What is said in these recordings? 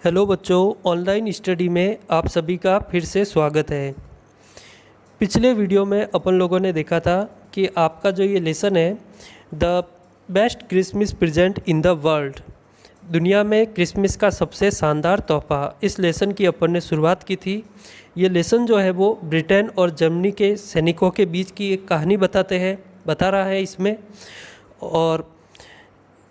Hello बच्चों, online study में आप सभी का फिर से स्वागत है। पिछले वीडियो में अपन लोगों ने देखा था कि आपका जो ये लेसन है, the best Christmas present in the world, दुनिया में क्रिसमस का सबसे शानदार तोहफा, इस लेसन की अपन ने शुरुआत की थी। ये लेसन जो है वो ब्रिटेन और जर्मनी के सैनिकों के बीच की एक कहानी बता रहा है इसमें। और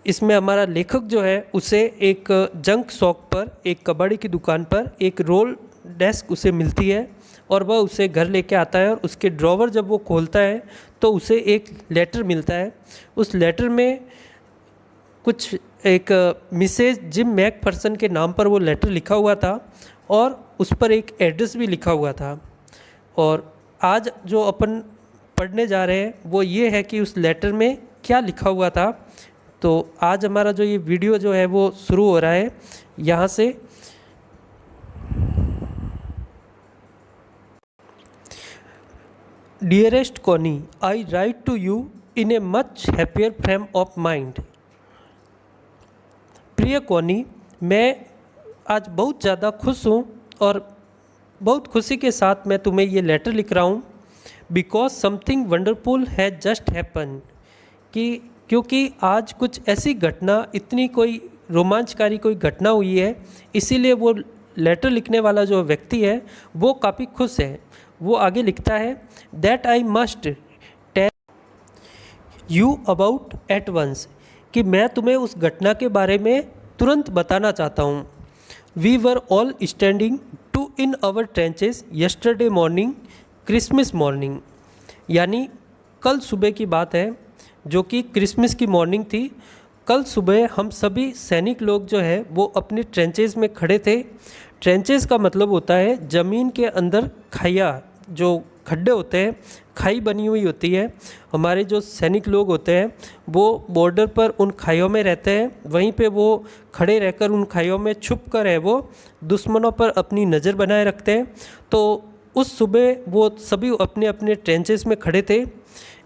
इसमें हमारा लेखक जो है उसे एक जंक शॉप पर, एक कबाड़ी की दुकान पर एक रोल डेस्क उसे मिलती है और वह उसे घर लेके आता है। और उसके ड्रॉवर जब वो खोलता है तो उसे एक लेटर मिलता है। उस लेटर में कुछ एक मिसेज जिम मैकफर्सन के नाम पर वो लेटर लिखा हुआ था और उस पर एक एड्रेस भी लिखा हुआ था। और आज जो अपन पढ़ने जा रहे हैं वो ये है कि उस लेटर में क्या लिखा हुआ था। तो आज हमारा जो ये वीडियो जो है वो शुरू हो रहा है यहाँ से। Dearest Connie, I write to you in a much happier frame of mind. प्रिय कॉनी, मैं आज बहुत ज़्यादा खुश हूँ और बहुत खुशी के साथ मैं तुम्हें ये लेटर लिख रहा हूँ। Because something wonderful has just happen, कि क्योंकि आज कुछ ऐसी घटना, इतनी कोई रोमांचकारी कोई घटना हुई है, इसीलिए वो लेटर लिखने वाला जो व्यक्ति है वो काफ़ी खुश है। वो आगे लिखता है, that I must tell you about at once, कि मैं तुम्हें उस घटना के बारे में तुरंत बताना चाहता हूँ। We were all standing to in our trenches yesterday morning, Christmas morning, यानी कल सुबह की बात है जो कि क्रिसमस की मॉर्निंग थी। कल सुबह हम सभी सैनिक लोग जो है वो अपने ट्रेंचेस में खड़े थे। ट्रेंचेस का मतलब होता है ज़मीन के अंदर खाइया, जो खड्डे होते हैं, खाई बनी हुई होती है। हमारे जो सैनिक लोग होते हैं वो बॉर्डर पर उन खाइयों में रहते हैं, वहीं पे वो खड़े रहकर उन खाइयों में छुप कर है वो दुश्मनों पर अपनी नज़र बनाए रखते हैं। तो उस सुबह वो सभी अपने अपने ट्रेंचेस में खड़े थे।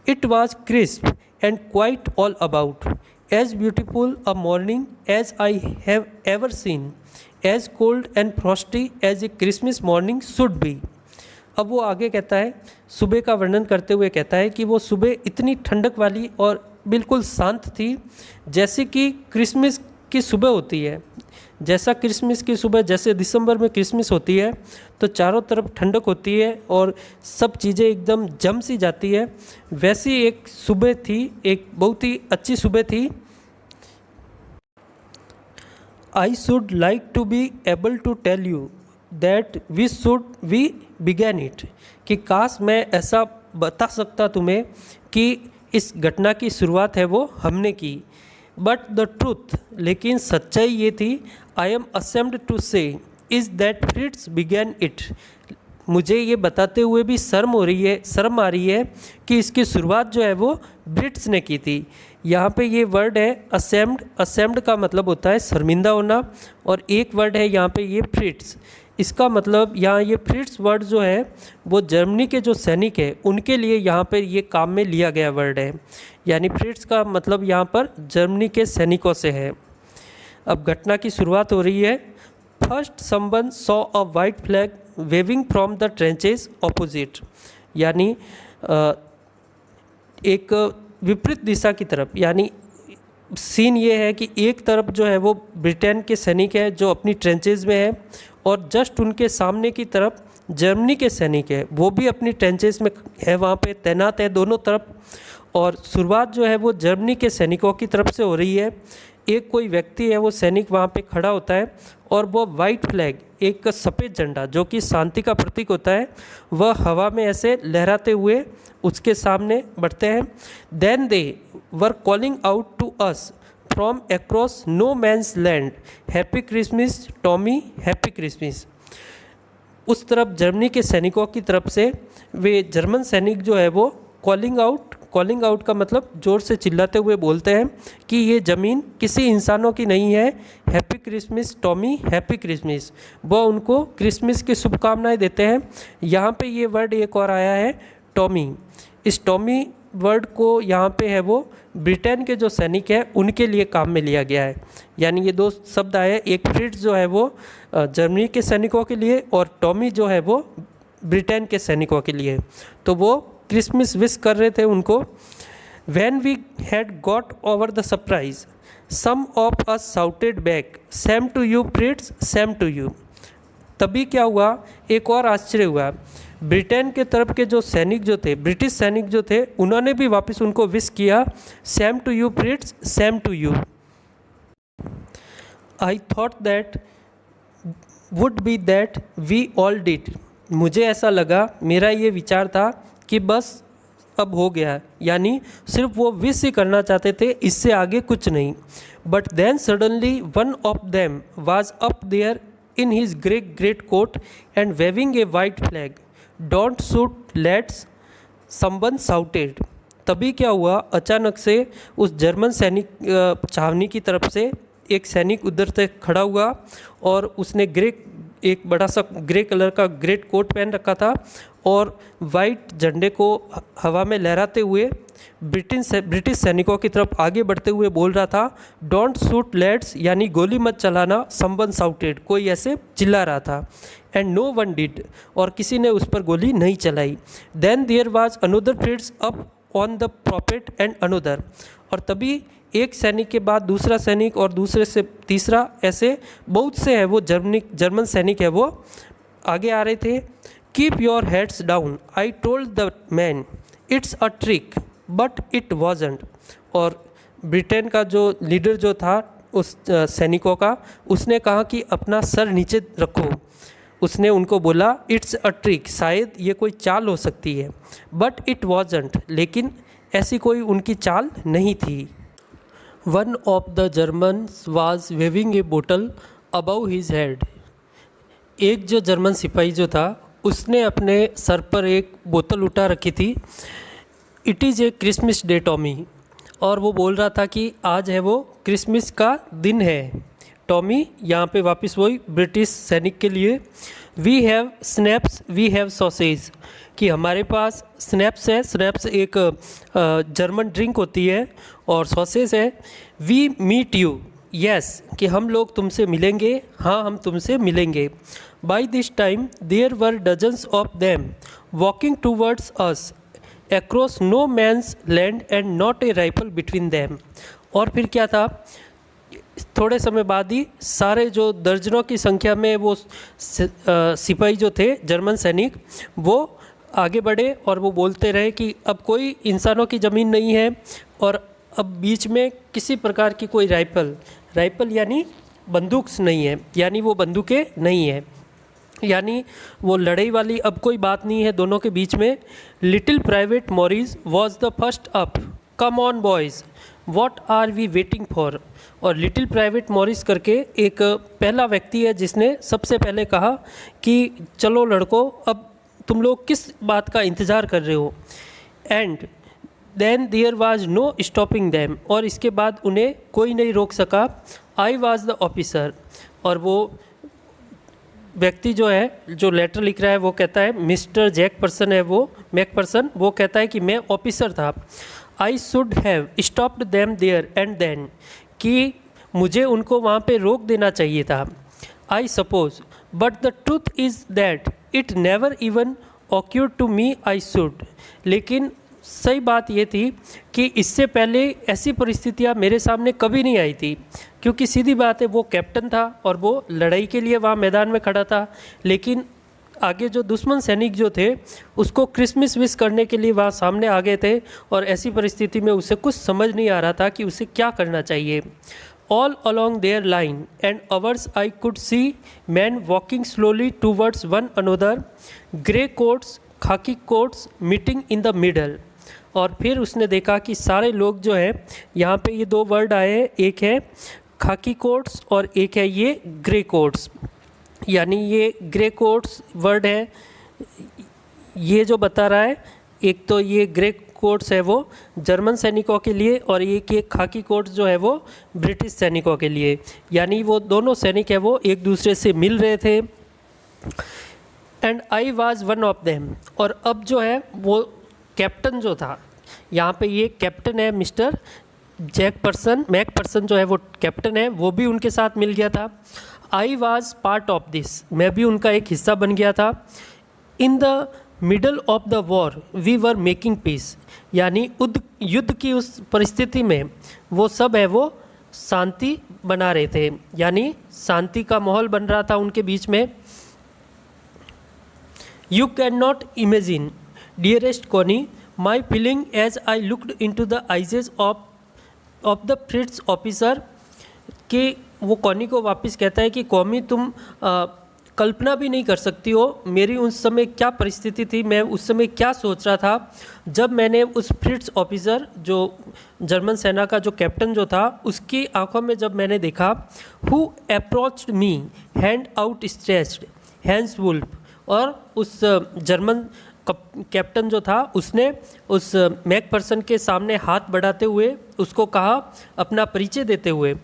It was crisp and quite all about, as beautiful a morning as I have ever seen, as cold and frosty as a Christmas morning should be। अब वो आगे कहता है, सुबह का वर्णन करते हुए कहता है कि वो सुबह इतनी ठंडक वाली और बिल्कुल शांत थी जैसे कि क्रिसमस की सुबह होती है। जैसा क्रिसमस की सुबह, जैसे दिसंबर में क्रिसमस होती है तो चारों तरफ ठंडक होती है और सब चीज़ें एकदम जम सी जाती है, वैसी एक सुबह थी, एक बहुत ही अच्छी सुबह थी। I should like to be able to tell you that we began it, कि काश मैं ऐसा बता सकता तुम्हें कि इस घटना की शुरुआत है वो हमने की। बट द ट्रूथ, लेकिन सच्चाई ये थी, आई एम असेम्ड टू से इज़ दैट फ्रिट्स बिगैन इट, मुझे ये बताते हुए भी शर्म आ रही है कि इसकी शुरुआत जो है वो ब्रिट्स ने की थी। यहाँ पे ये वर्ड है असेम्ड। असेम्ड का मतलब होता है शर्मिंदा होना, और एक वर्ड है यहाँ पे ये फ्रिट्स। इसका मतलब यहाँ ये फ्रिट्स वर्ड जो है वो जर्मनी के जो सैनिक है उनके लिए यहाँ पर ये काम में लिया गया वर्ड है। यानी फ्रिट्स का मतलब यहाँ पर जर्मनी के सैनिकों से है। अब घटना की शुरुआत हो रही है। First someone saw a white flag waving from the trenches opposite, यानी एक विपरीत दिशा की तरफ, यानी सीन ये है कि एक तरफ जो है वो ब्रिटेन के सैनिक है जो अपनी ट्रेंचेज में है, और जस्ट उनके सामने की तरफ जर्मनी के सैनिक है, वो भी अपनी ट्रेंचेज में है, वहाँ पे तैनात है दोनों तरफ। और शुरुआत जो है वो जर्मनी के सैनिकों की तरफ से हो रही है। एक कोई व्यक्ति है वो सैनिक वहाँ पे खड़ा होता है और वो वाइट फ्लैग, एक सफ़ेद झंडा जो कि शांति का प्रतीक होता है, वह हवा में ऐसे लहराते हुए उसके सामने बढ़ते हैं। Then they were calling out to us from across no man's land, happy Christmas Tommy, happy Christmas. उस तरफ जर्मनी के सैनिकों की तरफ से वे जर्मन सैनिक जो है वो कॉलिंग आउट का मतलब ज़ोर से चिल्लाते हुए बोलते हैं कि ये ज़मीन किसी इंसानों की नहीं है, happy Christmas Tommy, happy Christmas. वो उनको क्रिसमस की शुभकामनाएं देते हैं। यहाँ पे ये वर्ड एक और आया है टॉमी। इस टॉमी वर्ड को यहाँ पे है वो ब्रिटेन के जो सैनिक हैं उनके लिए काम में लिया गया है। यानी ये दो शब्द आए, एक फ्रिट्ज जो है वो जर्मनी के सैनिकों के लिए और टॉमी जो है वो ब्रिटेन के सैनिकों के लिए। तो वो क्रिसमस विश कर रहे थे उनको। When we had got over the surprise, some of us shouted back, "Same to you, Fritz, same to you." तभी क्या हुआ, एक और आश्चर्य हुआ। ब्रिटेन के तरफ के जो सैनिक जो थे, ब्रिटिश सैनिक जो थे, उन्होंने भी वापस उनको विश किया, "Same to you, Fritz, same to you." I thought that would be that we all did. मुझे ऐसा लगा, मेरा ये विचार था कि बस अब हो गया, यानी सिर्फ वो विश ही करना चाहते थे, इससे आगे कुछ नहीं। But then suddenly one of them was up there in his great coat and waving a white flag, don't shoot lads, someone shouted. तभी क्या हुआ, अचानक से उस जर्मन सैनिक छावनी की तरफ से एक सैनिक उधर से खड़ा हुआ और उसने एक बड़ा सा ग्रे कलर का ग्रेट कोट पहन रखा था और वाइट झंडे को हवा में लहराते हुए ब्रिटिश सैनिकों की तरफ आगे बढ़ते हुए बोल रहा था, डोंट शूट लेट्स, यानी गोली मत चलाना, समवन शाउटेड, कोई ऐसे चिल्ला रहा था। एंड नो वन डिड, और किसी ने उस पर गोली नहीं चलाई। Then there was another Fritz up on the parapet and another, और तभी एक सैनिक के बाद दूसरा सैनिक और दूसरे से तीसरा, ऐसे बहुत से है वो जर्मन सैनिक है वो आगे आ रहे थे। Keep your heads down, I told the man, it's a trick but it wasn't. और ब्रिटेन का जो लीडर जो था उस सैनिकों का, उसने कहा कि अपना सर नीचे रखो। उसने उनको बोला, इट्स अ ट्रिक, शायद ये कोई चाल हो सकती है, बट इट वॉजंट, लेकिन ऐसी कोई उनकी चाल नहीं थी। One of the Germans was waving a bottle above his head. एक जो जर्मन सिपाही जो था उसने अपने सर पर एक बोतल उठा रखी थी। It is a Christmas day Tommy, और वो बोल रहा था कि आज है वो क्रिसमस का दिन है। टॉमी यहाँ पे वापस वही ब्रिटिश सैनिक के लिए, we have schnapps we have sausage, कि हमारे पास स्नैप्स है, स्नैप्स एक जर्मन ड्रिंक होती है, और सॉसेज है। वी मीट यू, यस, कि हम लोग तुमसे मिलेंगे, हाँ हम तुमसे मिलेंगे। By this time there were dozens of them walking towards us across no man's land and not a rifle between them. और फिर क्या था, थोड़े समय बाद ही सारे जो दर्जनों की संख्या में वो सिपाही जो थे जर्मन सैनिक, वो आगे बढ़े और वो बोलते रहे कि अब कोई इंसानों की ज़मीन नहीं है, और अब बीच में किसी प्रकार की कोई राइफल यानी बंदूक नहीं है, यानी वो बंदूकें नहीं है, यानी वो लड़ाई वाली अब कोई बात नहीं है दोनों के बीच में। Little private Morris was the first up, come on boys, what are we waiting for. और लिटिल प्राइवेट मॉरिस करके एक पहला व्यक्ति है जिसने सबसे पहले कहा कि चलो लड़कों, अब तुम लोग किस बात का इंतज़ार कर रहे हो। And then there was no stopping them, और इसके बाद उन्हें कोई नहीं रोक सका। आई वाज द ऑफिसर, और वो व्यक्ति जो है जो लेटर लिख रहा है वो कहता है, मिस्टर जैकपर्सन है वो, मैकपर्सन, वो कहता है कि मैं ऑफिसर था। I should have stopped them there and then, कि मुझे उनको वहाँ पे रोक देना चाहिए था। I suppose, but the truth is that it never even occurred to me I should. लेकिन सही बात ये थी कि इससे पहले ऐसी परिस्थितियाँ मेरे सामने कभी नहीं आई थी, क्योंकि सीधी बात है वो कैप्टन था और वो लड़ाई के लिए वहाँ मैदान में खड़ा था, लेकिन आगे जो दुश्मन सैनिक जो थे उसको क्रिसमस विश करने के लिए वहाँ सामने आ गए थे, और ऐसी परिस्थिति में उसे कुछ समझ नहीं आ रहा था कि उसे क्या करना चाहिए। All along their line and hours I could see men walking slowly towards one another, grey coats khaki coats meeting in the middle. और फिर उसने देखा कि सारे लोग जो है, यहाँ पे ये दो वर्ड आए हैं, एक है खाकी कोट्स और एक है ये ग्रे कोट्स। यानी ये ग्रे कोट्स वर्ड है, ये जो बता रहा है, एक तो ये ग्रे कोट्स है वो जर्मन सैनिकों के लिए, और एक ये खाकी कोट्स जो है वो ब्रिटिश सैनिकों के लिए। यानी वो दोनों सैनिक है वो एक दूसरे से मिल रहे थे। And I was one of them, और अब जो है वो कैप्टन जो था, यहाँ पे ये कैप्टन है मिस्टर मैक पर्सन जो है वो कैप्टन है, वो भी उनके साथ मिल गया था। I was part of this, मैं भी उनका एक हिस्सा बन गया था। In the middle of the war we were making peace, यानी युद्ध की उस परिस्थिति में वो सब है वो शांति बना रहे थे, यानी शांति का माहौल बन रहा था उनके बीच में। You cannot imagine dearest Connie my feeling as I looked into the eyes of the Fritz officer, कि वो कॉनी को वापस कहता है कि कौमी तुम कल्पना भी नहीं कर सकती हो मेरी उस समय क्या परिस्थिति थी, मैं उस समय क्या सोच रहा था जब मैंने उस फ्रिट्स ऑफिसर जो जर्मन सेना का जो कैप्टन जो था उसकी आंखों में जब मैंने देखा, who approached me hand outstretched Hans Wolf, और उस जर्मन कैप्टन जो था उसने उस मैक पर्सन के सामने हाथ बढ़ाते हुए उसको कहा, अपना परिचय देते हुए,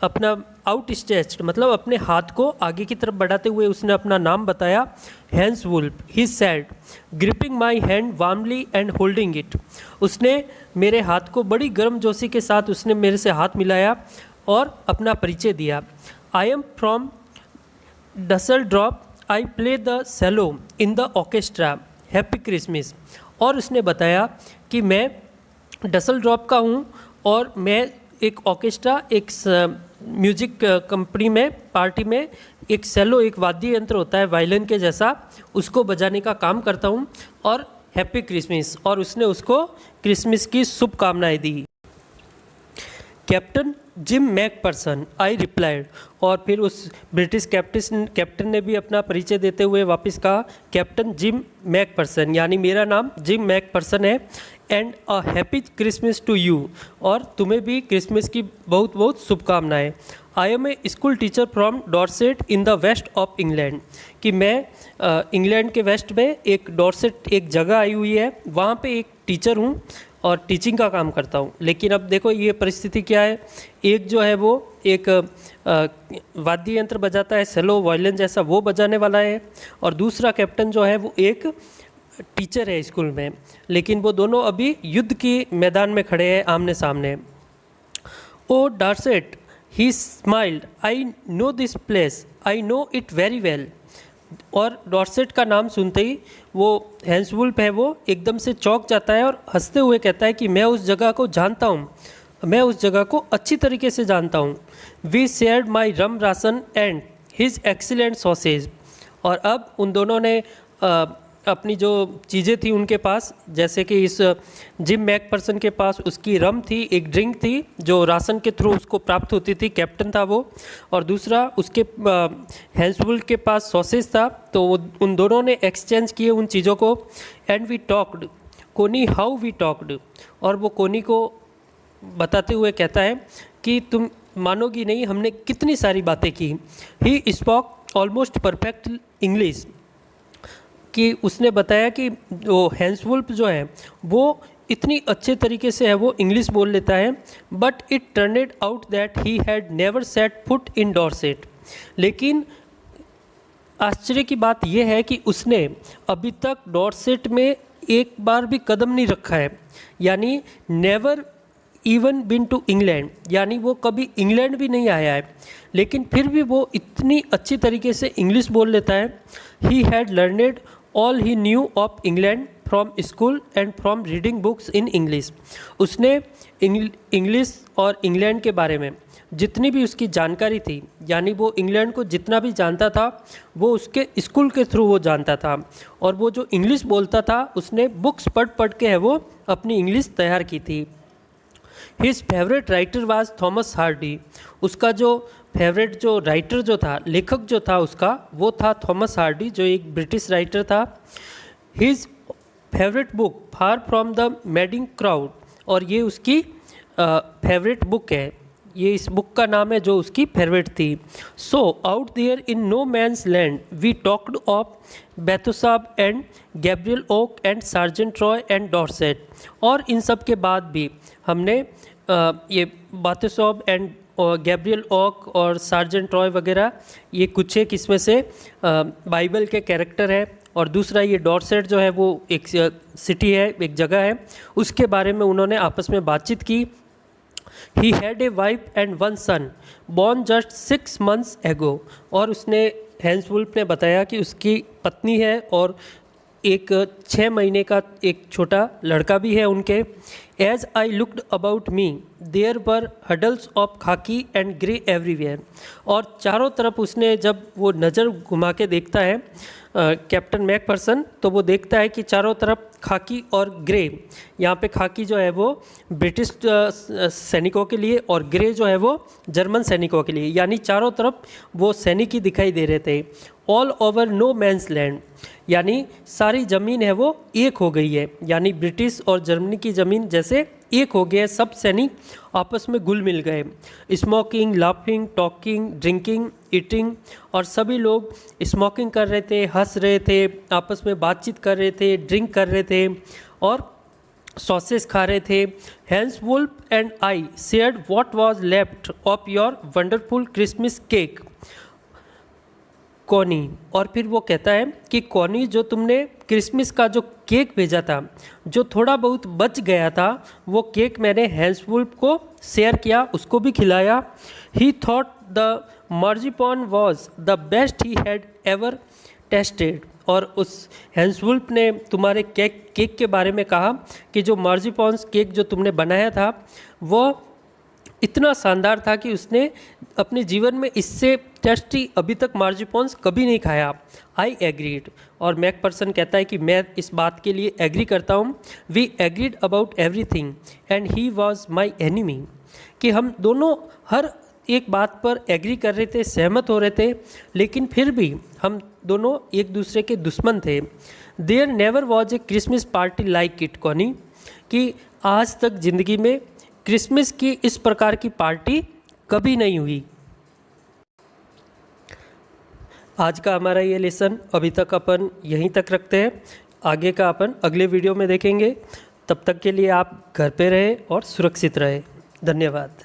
अपना आउट स्ट्रेच्ड मतलब अपने हाथ को आगे की तरफ बढ़ाते हुए उसने अपना नाम बताया, Hans Wolf. He said gripping my hand warmly and holding it, उसने मेरे हाथ को बड़ी गर्मजोशी के साथ उसने मेरे से हाथ मिलाया और अपना परिचय दिया। I am from Dusseldorf, I play the cello in the orchestra, happy Christmas. और उसने बताया कि मैं डसेल्ड्रॉफ का हूँ और मैं एक ऑर्केस्ट्रा, एक म्यूजिक कंपनी में, पार्टी में एक सेलो, एक वाद्य यंत्र होता है वायलिन के जैसा, उसको बजाने का काम करता हूँ, और हैप्पी क्रिसमस, और उसने उसको क्रिसमस की शुभकामनाएं दी। Captain Jim McPherson, I replied, और फिर उस ब्रिटिश कैप्टन ने भी अपना परिचय देते हुए वापस कहा, कैप्टन जिम मैक पर्सन, यानी मेरा नाम जिम मैक पर्सन है, and a happy Christmas to you, और तुम्हें भी क्रिसमस की बहुत बहुत शुभकामनाएं। I am a school teacher from Dorset in the west of England, कि मैं इंग्लैंड के वेस्ट में एक डॉर्सेट एक जगह आई हुई है, वहाँ पे एक टीचर हूँ और टीचिंग का काम करता हूँ। लेकिन अब देखो ये परिस्थिति क्या है, एक जो है वो एक वाद्य यंत्र बजाता है, सेलो वायलिन जैसा, वो बजाने वाला है, और दूसरा कैप्टन जो है वो एक टीचर है स्कूल में, लेकिन वो दोनों अभी युद्ध के मैदान में खड़े हैं आमने सामने। Oh Dorset, he smiled, I know this place, I know it very well, और डॉर्सेट का नाम सुनते ही वो हैंस वुल्फ है वो एकदम से चौंक जाता है और हंसते हुए कहता है कि मैं उस जगह को जानता हूँ, मैं उस जगह को अच्छी तरीके से जानता हूँ। We shared my rum ration and his excellent sausage, और अब उन दोनों ने अपनी जो चीज़ें थी उनके पास, जैसे कि इस जिम मैक पर्सन के पास उसकी रम थी, एक ड्रिंक थी जो राशन के थ्रू उसको प्राप्त होती थी, कैप्टन था वो, और दूसरा उसके हैंसवुल्फ के पास सॉसेज था, तो उन दोनों ने एक्सचेंज किए उन चीज़ों को। एंड वी टॉक्ड कोनी हाउ वी टॉक्ड, और वो कोनी को बताते हुए कहता है कि तुम मानोगी नहीं हमने कितनी सारी बातें की। ही स्पॉक ऑलमोस्ट परफेक्ट इंग्लिश, कि उसने बताया कि वो हैंस वुल्फ जो है वो इतनी अच्छे तरीके से है वो इंग्लिश बोल लेता है, but it turned out that he had never set foot in Dorset, लेकिन आश्चर्य की बात यह है कि उसने अभी तक डॉर्सेट में एक बार भी कदम नहीं रखा है, यानी never even been to England, यानी वो कभी इंग्लैंड भी नहीं आया है, लेकिन फिर भी वो इतनी अच्छी तरीके से इंग्लिश बोल लेता है। He had learned all he new of England from school and from reading books in English, उसने इंग्लिश और इंग्लैंड के बारे में जितनी भी उसकी जानकारी थी, यानी वो इंग्लैंड को जितना भी जानता था वो उसके स्कूल के थ्रू वो जानता था, और वो जो इंग्लिश बोलता था उसने बुक्स पढ़ पढ़ के है वो अपनी इंग्लिश तैयार की थी। His favourite writer was Thomas Hardy, उसका जो फेवरेट जो राइटर जो था, लेखक जो था उसका, वो था थॉमस हार्डी जो एक ब्रिटिश राइटर था। His favourite book far from the madding crowd, और ये उसकी फेवरेट बुक है, ये इस बुक का नाम है जो उसकी फेवरेट थी। So out there in no man's land we talked of Bathsheba and Gabriel Oak and Sergeant Troy and Dorset, और इन सब के बाद भी हमने ये बेथुसाब एंड गैब्रियल ओक और सार्जेंट रॉय वगैरह, ये कुछ एक इसमें से बाइबल के कैरेक्टर है, और दूसरा ये डॉर्सेट जो है वो एक सिटी है, एक जगह है, उसके बारे में उन्होंने आपस में बातचीत की। He had a wife and one son born just 6 months ago। और उसने हैंस वुल्फ ने बताया कि उसकी पत्नी है और एक 6 महीने का एक छोटा लड़का भी है उनके। As I looked about me there were huddles of khaki and grey everywhere. और चारों तरफ उसने जब वो नज़र घुमा के देखता है कैप्टन मैकफर्सन, तो वो देखता है कि चारों तरफ खाकी और ग्रे, यहाँ पे खाकी जो है वो ब्रिटिश सैनिकों के लिए और ग्रे जो है वो जर्मन सैनिकों के लिए, यानी चारों तरफ वो सैनिक ही दिखाई दे रहे थे। All over no man's land, यानी सारी ज़मीन है वो एक हो गई है, यानी ब्रिटिश और जर्मनी की ज़मीन जैसे एक हो गए, सब सैनिक आपस में घुल मिल गए। Smoking, laughing, talking, drinking, eating, और सभी लोग स्मोकिंग कर रहे थे, हंस रहे थे, आपस में बातचीत कर रहे थे, ड्रिंक कर रहे थे और सॉसेस खा रहे थे। Hans Wolf and I shared what was left of your wonderful Christmas cake Connie. और फिर वो कहता है कि कॉनी, जो तुमने क्रिसमस का जो केक भेजा था, जो थोड़ा बहुत बच गया था, वो केक मैंने हैंस वुल्फ को शेयर किया, उसको भी खिलाया। He thought the marzipan was the best he had ever tasted. और उस हैंस वुल्फ ने तुम्हारे केक के बारे में कहा कि जो मार्जिपॉन्स केक जो तुमने बनाया था वो इतना शानदार था कि उसने अपने जीवन में इससे टेस्टी अभी तक मार्जिपॉन्स कभी नहीं खाया। I agreed. और मैकफर्सन कहता है कि मैं इस बात के लिए एग्री करता हूँ। We agreed about everything and he was my enemy. कि हम दोनों हर एक बात पर एग्री कर रहे थे, सहमत हो रहे थे, लेकिन फिर भी हम दोनों एक दूसरे के दुश्मन थे। There never was a Christmas party like it Connie. कि आज तक ज़िंदगी में क्रिसमस की इस प्रकार की पार्टी कभी नहीं हुई। आज का हमारा ये लेसन अभी तक अपन यहीं तक रखते हैं, आगे का अपन अगले वीडियो में देखेंगे। तब तक के लिए आप घर पे रहें और सुरक्षित रहें। धन्यवाद।